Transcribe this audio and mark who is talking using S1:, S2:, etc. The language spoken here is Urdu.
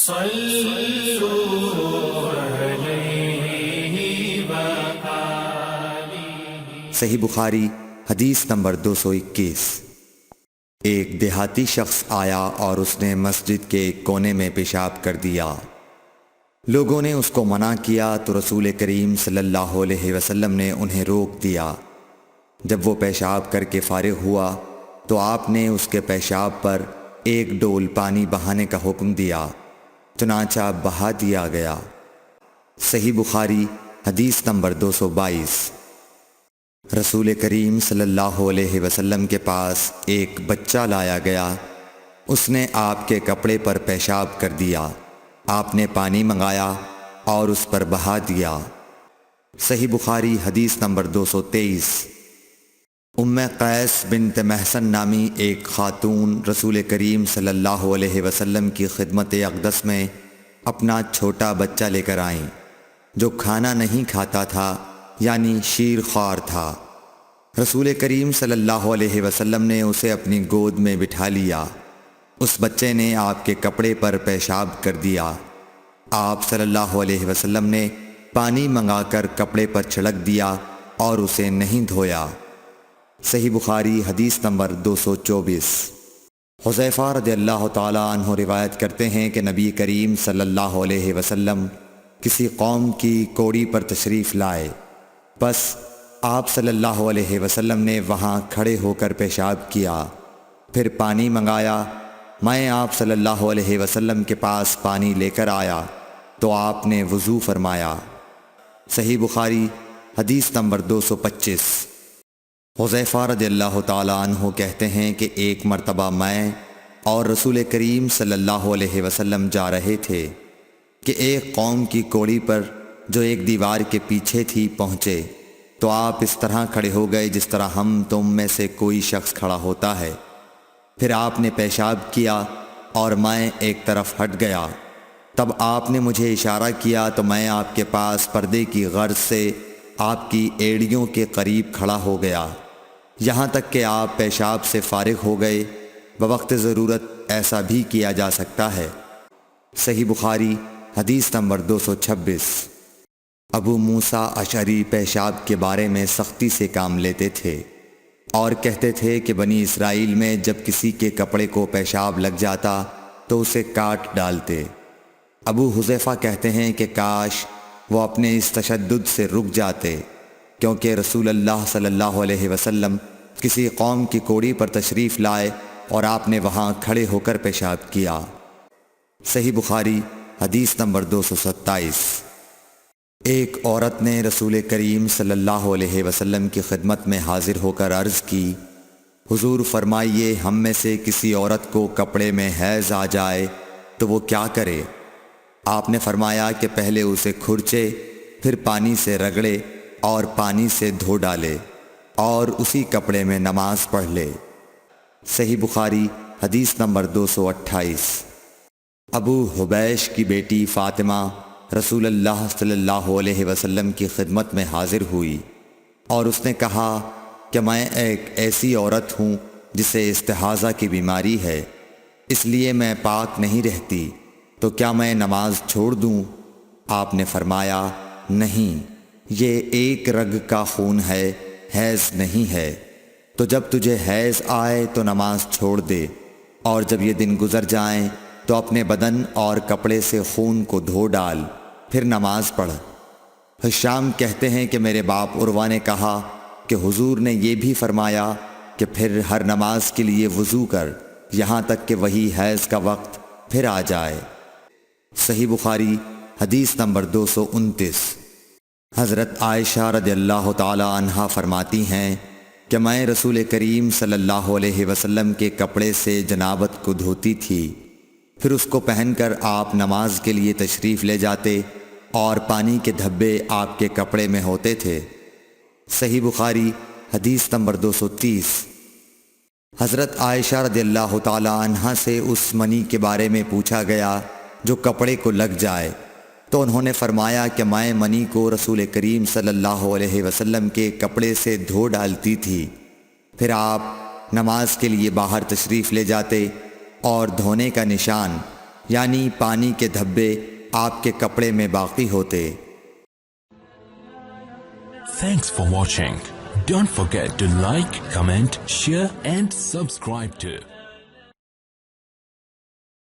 S1: صحیح بخاری حدیث نمبر 221۔ ایک دیہاتی شخص آیا اور اس نے مسجد کے ایک کونے میں پیشاب کر دیا۔ لوگوں نے اس کو منع کیا تو رسول کریم صلی اللہ علیہ وسلم نے انہیں روک دیا۔ جب وہ پیشاب کر کے فارغ ہوا تو آپ نے اس کے پیشاب پر ایک ڈول پانی بہانے کا حکم دیا، چنانچہ بہا دیا گیا۔ صحیح بخاری حدیث نمبر 222۔ رسول کریم صلی اللہ علیہ وسلم کے پاس ایک بچہ لایا گیا۔ اس نے آپ کے کپڑے پر پیشاب کر دیا۔ آپ نے پانی منگایا اور اس پر بہا دیا۔ صحیح بخاری حدیث نمبر 223۔ ام قیس بنت محسن نامی ایک خاتون رسول کریم صلی اللہ علیہ وسلم کی خدمت اقدس میں اپنا چھوٹا بچہ لے کر آئیں، جو کھانا نہیں کھاتا تھا، یعنی شیر خوار تھا۔ رسول کریم صلی اللہ علیہ وسلم نے اسے اپنی گود میں بٹھا لیا۔ اس بچے نے آپ کے کپڑے پر پیشاب کر دیا۔ آپ صلی اللہ علیہ وسلم نے پانی منگا کر کپڑے پر چھڑک دیا اور اسے نہیں دھویا۔ صحیح بخاری حدیث نمبر 224۔ حذیفہ رضی اللہ تعالی عنہ روایت کرتے ہیں کہ نبی کریم صلی اللہ علیہ وسلم کسی قوم کی کوڑی پر تشریف لائے، بس آپ صلی اللہ علیہ وسلم نے وہاں کھڑے ہو کر پیشاب کیا، پھر پانی منگایا۔ میں آپ صلی اللہ علیہ وسلم کے پاس پانی لے کر آیا تو آپ نے وضو فرمایا۔ صحیح بخاری حدیث نمبر 225۔ حذیفہ رضی اللہ تعالی عنہ کہتے ہیں کہ ایک مرتبہ میں اور رسول کریم صلی اللہ علیہ وسلم جا رہے تھے کہ ایک قوم کی کوڑی پر جو ایک دیوار کے پیچھے تھی پہنچے، تو آپ اس طرح کھڑے ہو گئے جس طرح ہم تم میں سے کوئی شخص کھڑا ہوتا ہے۔ پھر آپ نے پیشاب کیا اور میں ایک طرف ہٹ گیا۔ تب آپ نے مجھے اشارہ کیا تو میں آپ کے پاس پردے کی غرض سے آپ کی ایڑیوں کے قریب کھڑا ہو گیا، یہاں تک کہ آپ پیشاب سے فارغ ہو گئے۔ بوقت ضرورت ایسا بھی کیا جا سکتا ہے۔ صحیح بخاری حدیث نمبر 226۔ ابو موسیٰ اشعری پیشاب کے بارے میں سختی سے کام لیتے تھے اور کہتے تھے کہ بنی اسرائیل میں جب کسی کے کپڑے کو پیشاب لگ جاتا تو اسے کاٹ ڈالتے۔ ابو حذیفہ کہتے ہیں کہ کاش وہ اپنے اس تشدد سے رک جاتے، کیونکہ رسول اللہ صلی اللہ علیہ وسلم کسی قوم کی کوڑی پر تشریف لائے اور آپ نے وہاں کھڑے ہو کر پیشاب کیا۔ صحیح بخاری حدیث نمبر 227۔ ایک عورت نے رسول کریم صلی اللہ علیہ وسلم کی خدمت میں حاضر ہو کر عرض کی، حضور فرمائیے ہم میں سے کسی عورت کو کپڑے میں حیض آ جائے تو وہ کیا کرے؟ آپ نے فرمایا کہ پہلے اسے کھرچے، پھر پانی سے رگڑے اور پانی سے دھو ڈالے اور اسی کپڑے میں نماز پڑھ لے۔ صحیح بخاری حدیث نمبر 228۔ ابو حبیش کی بیٹی فاطمہ رسول اللہ صلی اللہ علیہ وسلم کی خدمت میں حاضر ہوئی اور اس نے کہا کہ میں ایک ایسی عورت ہوں جسے استحاضہ کی بیماری ہے، اس لیے میں پاک نہیں رہتی، تو کیا میں نماز چھوڑ دوں؟ آپ نے فرمایا نہیں، یہ ایک رگ کا خون ہے، حیض نہیں ہے، تو جب تجھے حیض آئے تو نماز چھوڑ دے، اور جب یہ دن گزر جائیں تو اپنے بدن اور کپڑے سے خون کو دھو ڈال، پھر نماز پڑھ۔ ہشام کہتے ہیں کہ میرے باپ عروہ نے کہا کہ حضور نے یہ بھی فرمایا کہ پھر ہر نماز کے لیے وضو کر، یہاں تک کہ وہی حیض کا وقت پھر آ جائے۔ صحیح بخاری حدیث نمبر 229۔ حضرت عائشہ رضی اللہ تعالی عنہا فرماتی ہیں کہ میں رسول کریم صلی اللہ علیہ وسلم کے کپڑے سے جنابت کو دھوتی تھی، پھر اس کو پہن کر آپ نماز کے لیے تشریف لے جاتے اور پانی کے دھبے آپ کے کپڑے میں ہوتے تھے۔ صحیح بخاری حدیث نمبر 230۔ حضرت عائشہ رضی اللہ تعالی عنہا سے اس منی کے بارے میں پوچھا گیا جو کپڑے کو لگ جائے، تو انہوں نے فرمایا کہ میں منی کو رسول کریم صلی اللہ علیہ وسلم کے کپڑے سے دھو ڈالتی تھی، پھر آپ نماز کے لیے باہر تشریف لے جاتے اور دھونے کا نشان یعنی پانی کے دھبے آپ کے کپڑے میں باقی ہوتے۔
S2: Thanks for watching. Don't forget to like, comment, share and subscribe to